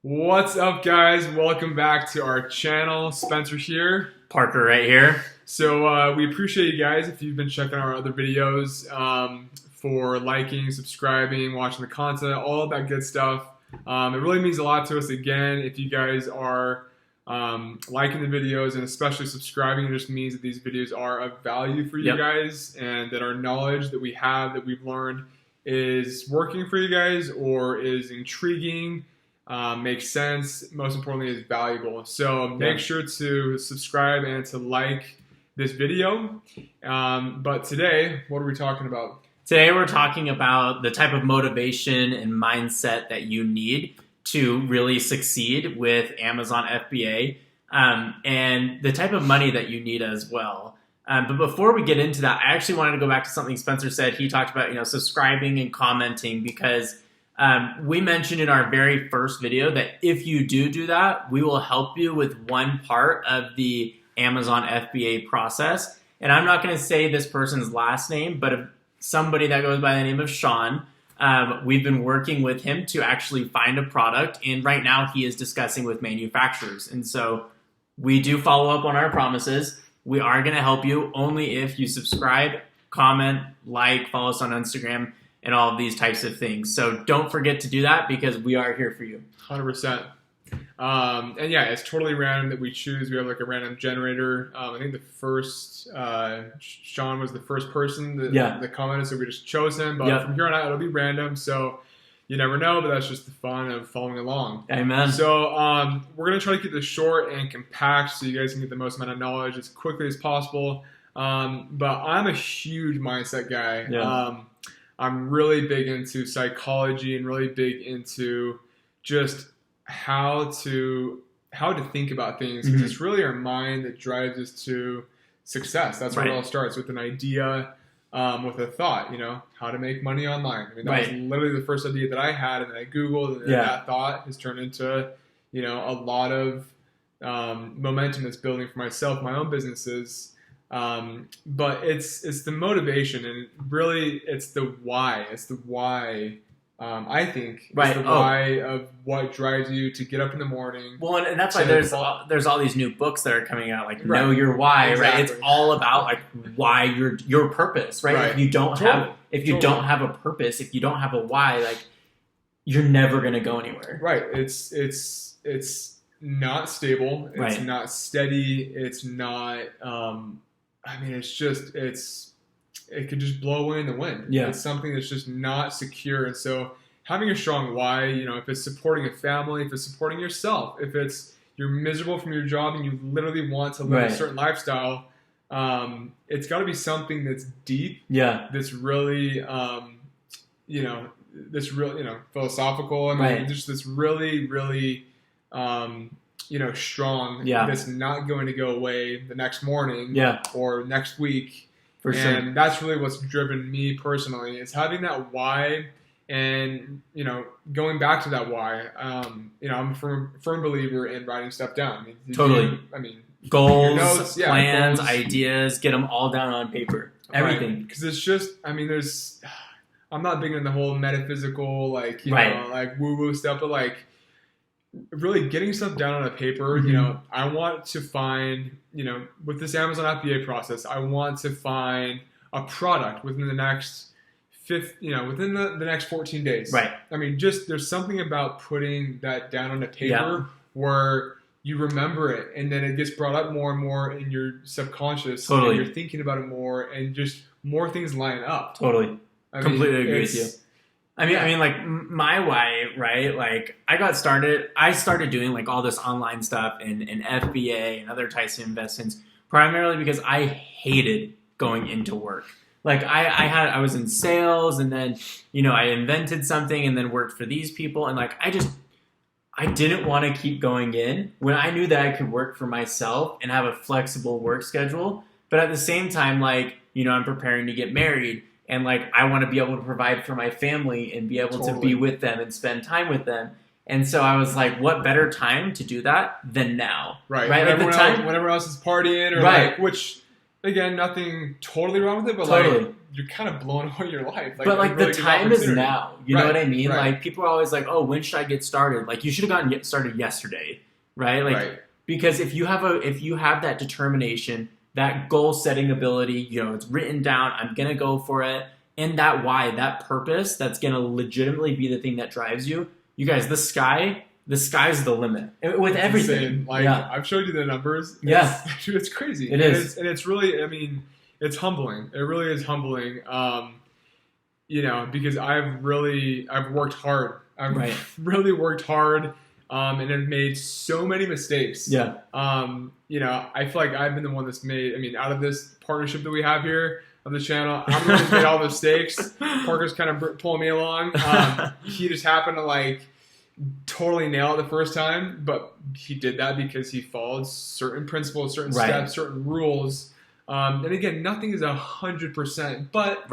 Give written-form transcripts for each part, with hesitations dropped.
What's up, guys? Welcome back to our channel. Spencer here. Parker right here. So we appreciate you guys if you've been checking our other videos, for liking, subscribing, watching the content, all of that good stuff. It really means a lot to us, again, if you guys are liking the videos and especially subscribing. It just means that these videos are of value for you guys, and that our knowledge that we have, that we've learned, is working for you guys or is intriguing, makes sense, most importantly is valuable. So make sure to subscribe and to like this video. But today, what are we talking about? Today we're talking about the type of motivation and mindset that you need to really succeed with Amazon FBA, and the type of money that you need as well. But before we get into that, I actually wanted to go back to something Spencer said. He talked about, subscribing and commenting, because we mentioned in our very first video that if you do that, we will help you with one part of the Amazon FBA process. And I'm not going to say this person's last name, but somebody that goes by the name of Sean, we've been working with him to actually find a product. And right now he is discussing with manufacturers. And so we do follow up on our promises. We are going to help you only if you subscribe, comment, like, follow us on Instagram, and all of these types of things. So don't forget to do that, because we are here for you. 100%. And yeah, it's totally random that we choose. We have like a random generator. I think the first, Sean was the first person that commented, so we just chose him. But from here on out, it'll be random. So you never know, but that's just the fun of following along. Amen. So we're going to try to keep this short and compact so you guys can get the most amount of knowledge as quickly as possible. But I'm a huge mindset guy. Yeah. I'm really big into psychology and really big into just how to think about things, because it's really our mind that drives us to success. That's where it all starts, with an idea, with a thought. How to make money online. I mean, that was literally the first idea that I had, and then I Googled, and that thought has turned into a lot of momentum that's building for myself, my own businesses. But it's the motivation, and really it's the why. It's the why. I think it's the why of what drives you to get up in the morning. Well, and that's why there's all these new books that are coming out, like Know Your Why, right? It's all about like why your purpose, right? If you don't have a purpose, if you don't have a why, like you're never gonna go anywhere. Right. It's not stable. It's not steady. It's not. It could just blow away in the wind. Yeah. It's something that's just not secure. And so having a strong why, if it's supporting a family, if it's supporting yourself, if it's you're miserable from your job and you literally want to live a certain lifestyle, it's got to be something that's deep. Yeah. That's really, philosophical. I mean, just this really, really, strong. Yeah. That's not going to go away the next morning. Or next week. For sure. And that's really what's driven me personally, is having that why, and going back to that why. I'm a firm believer in writing stuff down. Goals, notes, plans, ideas, get them all down on paper. Everything. Because it's just, I'm not big in the whole metaphysical, like woo-woo stuff, but like really getting stuff down on a paper. I want to find, with this Amazon FBA process, I want to find a product within the next within the next 14 days. Right. There's something about putting that down on a paper where you remember it, and then it gets brought up more and more in your subconscious. Totally. And you're thinking about it more, and just more things line up. Totally. Completely agree with you. Like my why, right? Like I started doing like all this online stuff and FBA and other types of investments primarily because I hated going into work. Like I was in sales, and then, I invented something and then worked for these people. And like, I didn't want to keep going in when I knew that I could work for myself and have a flexible work schedule. But at the same time, like, I'm preparing to get married. And like, I want to be able to provide for my family and be able to be with them and spend time with them. And so I was like, what better time to do that than now? Right. When everyone else is partying, or which, again, nothing totally wrong with it, but like you're kind of blowing away your life. But like really the time is now. You know what I mean? Right. Like people are always like, "Oh, when should I get started?" Like you should have gotten started yesterday, right? Like because if you have that determination, that goal setting ability, it's written down. I'm gonna go for it, and that why, that purpose, that's gonna legitimately be the thing that drives you. You guys, the sky's the limit with everything. Insane. Like I've showed you the numbers. It's crazy. It is, and it's really. I mean, it's humbling. It really is humbling. Because I've worked hard. I've really worked hard. And have made so many mistakes. Yeah. I feel like I've been the one that's made. I mean, out of this partnership that we have here on the channel, I'm the one who's made all the mistakes. Parker's kind of pulling me along. He just happened to totally nail it the first time, but he did that because he followed certain principles, certain steps, certain rules. And again, nothing is 100%, but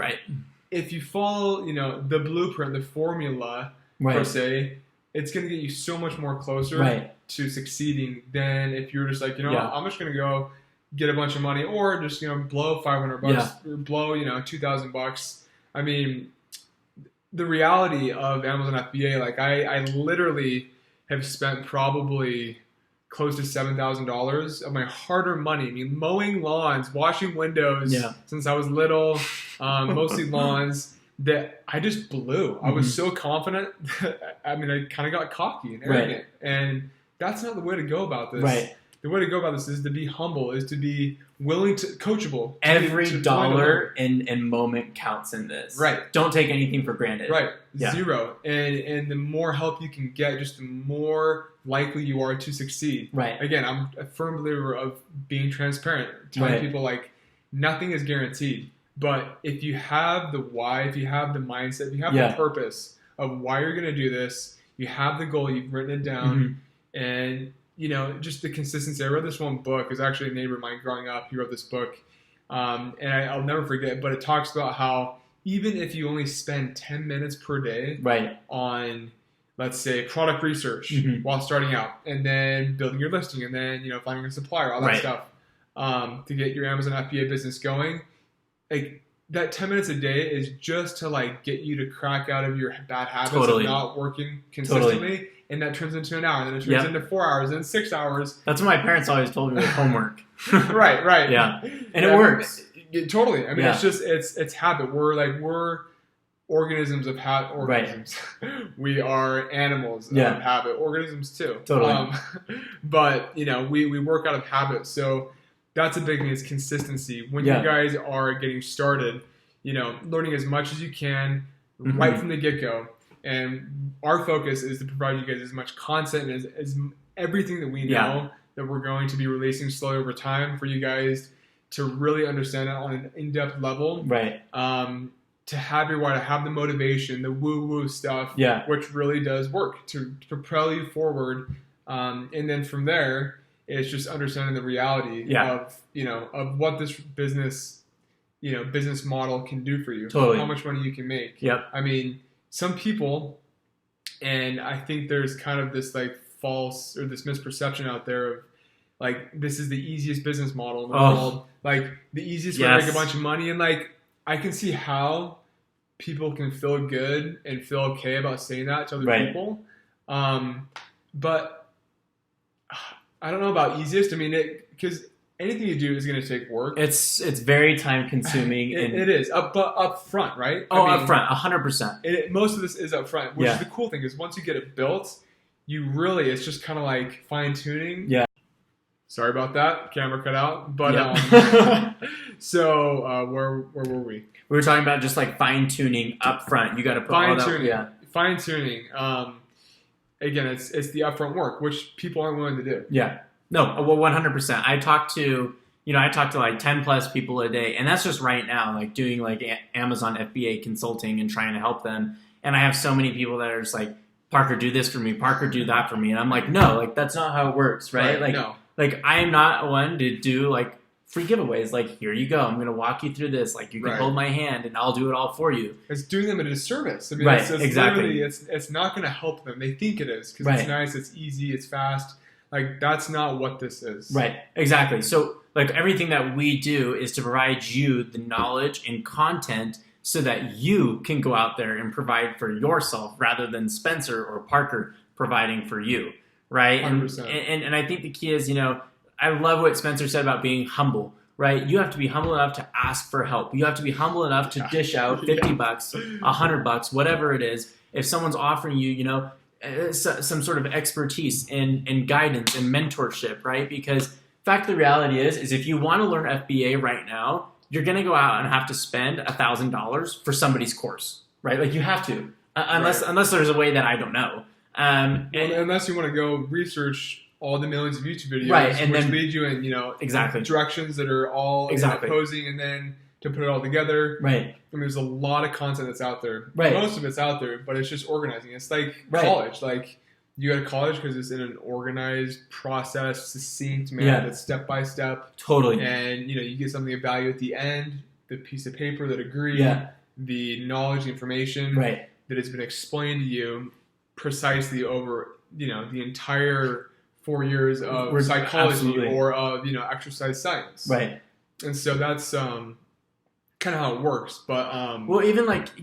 if you follow, the blueprint, the formula per se, it's going to get you so much more closer to succeeding than if you're just like, I'm just going to go get a bunch of money or just, blow $500 or blow, $2,000. I mean, the reality of Amazon FBA, I literally have spent probably close to $7,000 of my hard-earned money. I mean, mowing lawns, washing windows since I was little, mostly lawns, that I just blew. I was so confident. I kind of got cocky and arrogant. And that's not the way to go about this. The way to go about this is to be humble, is to be willing to, coachable. Every dollar and moment counts in this. Don't take anything for granted. Zero. And the more help you can get, just the more likely you are to succeed. Again, I'm a firm believer of being transparent, telling people nothing is guaranteed. But if you have the why, if you have the mindset, if you have the purpose of why you're going to do this, you have the goal, you've written it down, and just the consistency. I read this one book. It was actually a neighbor of mine growing up. He wrote this book, and I'll never forget. But it talks about how even if you only spend 10 minutes per day on, let's say, product research while starting out, and then building your listing, and then finding a supplier, all that stuff, to get your Amazon FBA business going. That 10 minutes a day is just to get you to crack out of your bad habits of not working consistently, and that turns into an hour, and then it turns into 4 hours, and then 6 hours. That's what my parents always told me with homework. And it works. Totally. I mean, it's just it's habit. We're organisms of habit. Organisms. We are animals of habit. Organisms too. But we work out of habit. So that's a big thing, is consistency. When you guys are getting started, learning as much as you can right from the get-go. And our focus is to provide you guys as much content as everything that we know that we're going to be releasing slowly over time for you guys to really understand it on an in-depth level. To have your why, to have the motivation, the woo-woo stuff, which really does work to propel you forward. And then from there, it's just understanding the reality of of what this business model can do for you. How much money you can make. I mean, some people, and I think there's kind of this false or this misperception out there of this is the easiest business model in the world. The easiest way to make a bunch of money, and I can see how people can feel good and feel okay about saying that to other people. But I don't know about easiest. I mean, because anything you do is going to take work. It's very time consuming. It is, but up front, right? Up front, 100%. Most of this is up front, which is the cool thing, is once you get it built, it's just kind of fine tuning. Sorry about that. Camera cut out. But so where were we? We were talking about just fine tuning up front. You got to put fine all tuning. that. Fine tuning. Again, it's the upfront work, which people aren't willing to do. No, well, 100%. I talk to 10 plus people a day, and that's just right now, doing Amazon FBA consulting and trying to help them. And I have so many people that are just Parker, do this for me. Parker, do that for me. And I'm no, that's not how it works, right? No. I'm not one to do free giveaways. Here you go. I'm going to walk you through this. You can hold my hand and I'll do it all for you. It's doing them a disservice. I mean, exactly. It's not going to help them. They think it is because it's nice, it's easy, it's fast. That's not what this is. Exactly. So like everything that we do is to provide you the knowledge and content so that you can go out there and provide for yourself rather than Spencer or Parker providing for you, right? And I think the key is, I love what Spencer said about being humble, right? You have to be humble enough to ask for help. You have to be humble enough to dish out $50, $100, whatever it is. If someone's offering you, some sort of expertise and guidance and mentorship, right? Because fact of the reality is if you want to learn FBA right now, you're going to go out and have to spend $1,000 for somebody's course, right? Like you have to, unless there's a way that I don't know. Unless you want to go research all the millions of YouTube videos, right, and which then lead you in, exactly directions that are all opposing, and then to put it all together. Right. I mean, there's a lot of content that's out there. Right. Most of it's out there, but it's just organizing. It's like college. Like you go to college because it's in an organized process, succinct manner, that's step by step. Totally. And you get something of value at the end, the piece of paper, the degree, the knowledge, the information that has been explained to you precisely over the entire 4 years of psychology or of exercise science. Right. And so that's kind of how it works. But well, even like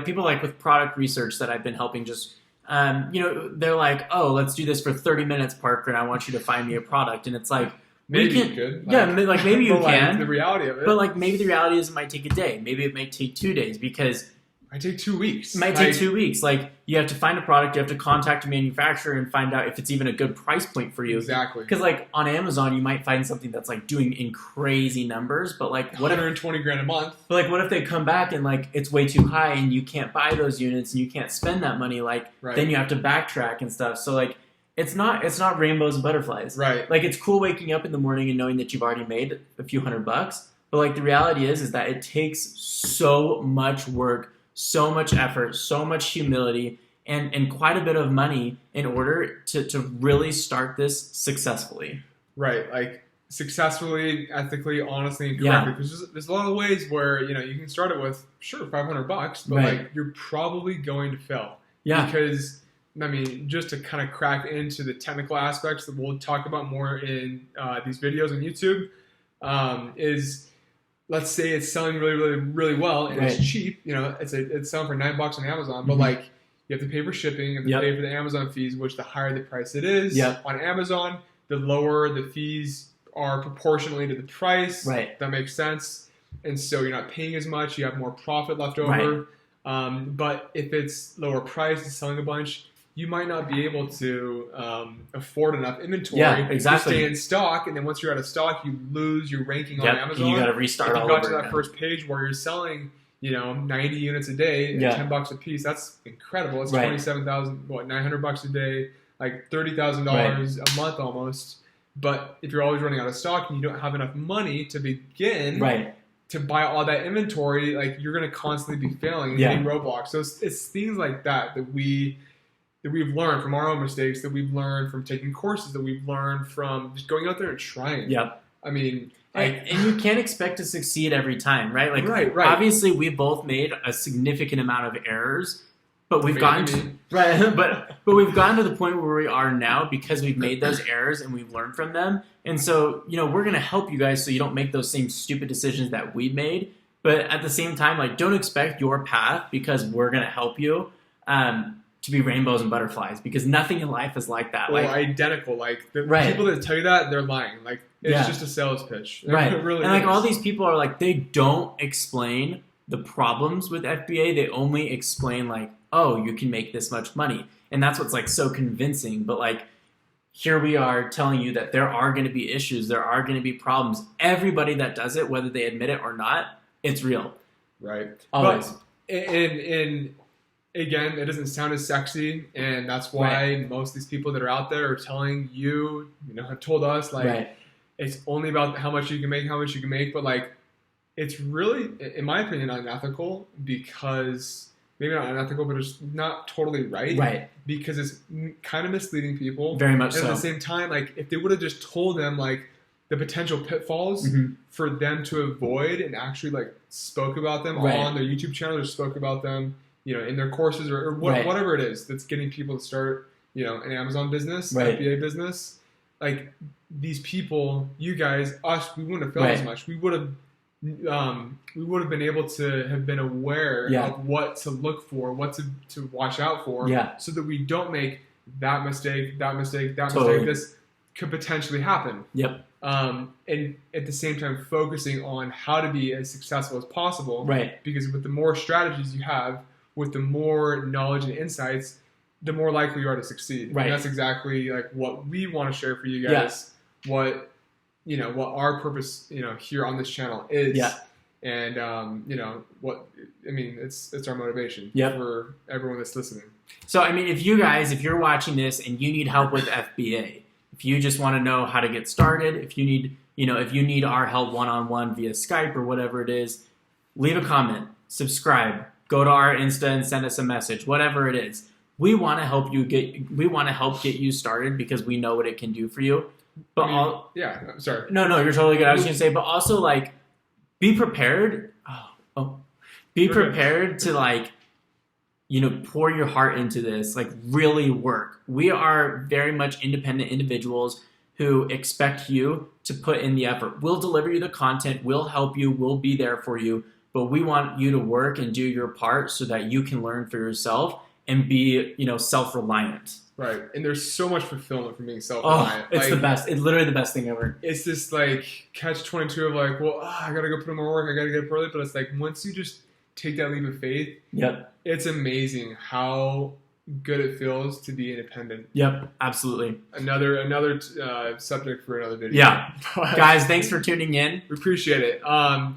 people like with product research that I've been helping just they're like, oh, let's do this for 30 minutes, Parker, and I want you to find me a product. And it's like, maybe you could. Like maybe you can. The reality of it. But like maybe the reality is it might take a day. Maybe it might take 2 days because it might take 2 weeks. It might take 2 weeks. Like you have to find a product, you have to contact a manufacturer and find out if it's even a good price point for you. Exactly. Because like on Amazon, you might find something that's like doing in crazy numbers, but like what 120 grand a month. But like what if they come back and like it's way too high and you can't buy those units and you can't spend that money? Like then you have to backtrack and stuff. So like it's not rainbows and butterflies. Right. Like it's cool waking up in the morning and knowing that you've already made a few $100, but like the reality is that it takes so much work, so much effort, so much humility, and quite a bit of money in order to really start this successfully. Right, like successfully, ethically, honestly, and correctly. Because there's a lot of ways where you can start it with $500, but like you're probably going to fail. Yeah. Because I mean, just to kind of crack into the technical aspects that we'll talk about more in these videos on YouTube, is let's say it's selling really, really, really well and it's cheap. It's selling for $9 on Amazon, but like you have to pay for shipping, you have to pay for the Amazon fees, which the higher the price it is on Amazon, the lower the fees are proportionally to the price. Right. That makes sense. And so you're not paying as much, you have more profit left over. Right. But if it's lower price, it's selling a bunch, you might not be able to afford enough inventory to stay in stock. And then once you're out of stock, you lose your ranking on Amazon. And you got to restart all over. If you got to that first page where you're selling, 90 units a day at $10 a piece, that's incredible. It's $900 a day, like $30,000 a month almost. But if you're always running out of stock and you don't have enough money to begin to buy all that inventory, like you're going to constantly be failing and hitting roadblocks. So it's things like that we've learned from our own mistakes, that we've learned from taking courses, that we've learned from just going out there and trying. Yep. I mean, and you can't expect to succeed every time, right? Like, obviously, we both made a significant amount of errors, but we've gotten to, but we've gotten to the point where we are now because we've made those errors and we've learned from them. And so, we're going to help you guys so you don't make those same stupid decisions that we made. But at the same time, like, don't expect your path because we're going to help you. To be rainbows and butterflies, because nothing in life is like that. Or identical. Like the people that tell you that, they're lying. Like it's just a sales pitch. Right. It really and like is. all these people are like, they don't explain the problems with FBA. They only explain like, oh, you can make this much money. And that's what's like so convincing. But like here we are telling you that there are going to be issues. There are going to be problems. Everybody that does it, whether they admit it or not, it's real. Right. Always. But again, it doesn't sound as sexy, and that's why most of these people that are out there are telling you, have told us, like, it's only about how much you can make, but, like, it's really, in my opinion, unethical because, maybe not unethical, but it's not totally right. Right. Because it's kind of misleading people. Very much so. And at the same time, like, if they would have just told them, like, the potential pitfalls for them to avoid and actually, like, spoke about them on their YouTube channel or spoke about them in their courses or whatever it is that's getting people to start, an Amazon business, FBA business, like these people, you guys, us, we wouldn't have failed as much. We would have been able to have been aware of what to look for, what to watch out for, so that we don't make that mistake. This could potentially happen. Yep. And at the same time, focusing on how to be as successful as possible. Right. Because with the more strategies you have, with the more knowledge and insights, the more likely you are to succeed. Right. And that's exactly like what we want to share for you guys. What our purpose, here on this channel is. Yeah. And it's our motivation for everyone that's listening. So I mean, if you're watching this and you need help with FBA, if you just want to know how to get started, if you need our help one-on-one via Skype or whatever it is, leave a comment, subscribe, go to our Insta and send us a message, whatever it is. We want to help get you started because we know what it can do for you. But sorry. No, you're totally good. I was going to say, but also like, be prepared. Be prepared to like, pour your heart into this, like really work. We are very much independent individuals who expect you to put in the effort. We'll deliver you the content. We'll help you. We'll be there for you. But we want you to work and do your part so that you can learn for yourself and be, self-reliant. Right. And there's so much fulfillment from being self-reliant. It's the best. It's literally the best thing ever. It's this like catch-22 of like, well, I got to go put in more work. I got to get up early. But it's like once you just take that leap of faith, it's amazing how good it feels to be independent. Yep, absolutely. Another subject for another video. Yeah. Guys, thanks for tuning in. We appreciate it.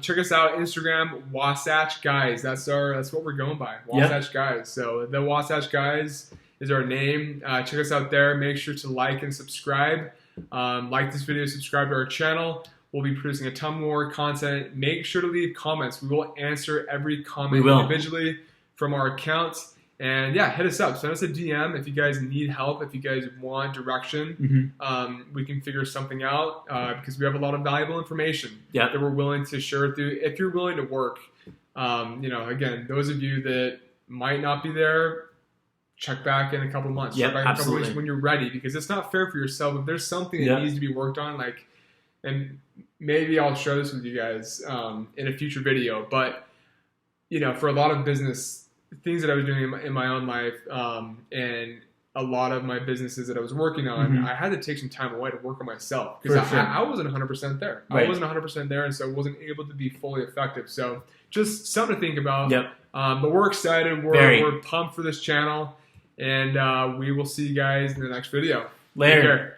Check us out, Instagram, Wasatch Guys. That's what we're going by, Wasatch Guys. So the Wasatch Guys is our name. Check us out there. Make sure to like and subscribe. Like this video, subscribe to our channel. We'll be producing a ton more content. Make sure to leave comments. We will answer every comment individually from our account. And hit us up. Send us a DM if you guys need help, if you guys want direction. We can figure something out because we have a lot of valuable information that we're willing to share with you. If you're willing to work, again, those of you that might not be there, check back in a couple months. Check back in a couple weeks when you're ready, because it's not fair for yourself. If there's something that needs to be worked on, and maybe I'll share this with you guys in a future video, but for a lot of business things that I was doing in my own life, and a lot of my businesses that I was working on, I had to take some time away to work on myself because I wasn't 100% there. I wasn't 100% there, and so I wasn't able to be fully effective. So just something to think about. But we're excited. We're pumped for this channel, and we will see you guys in the next video. Later. Take care.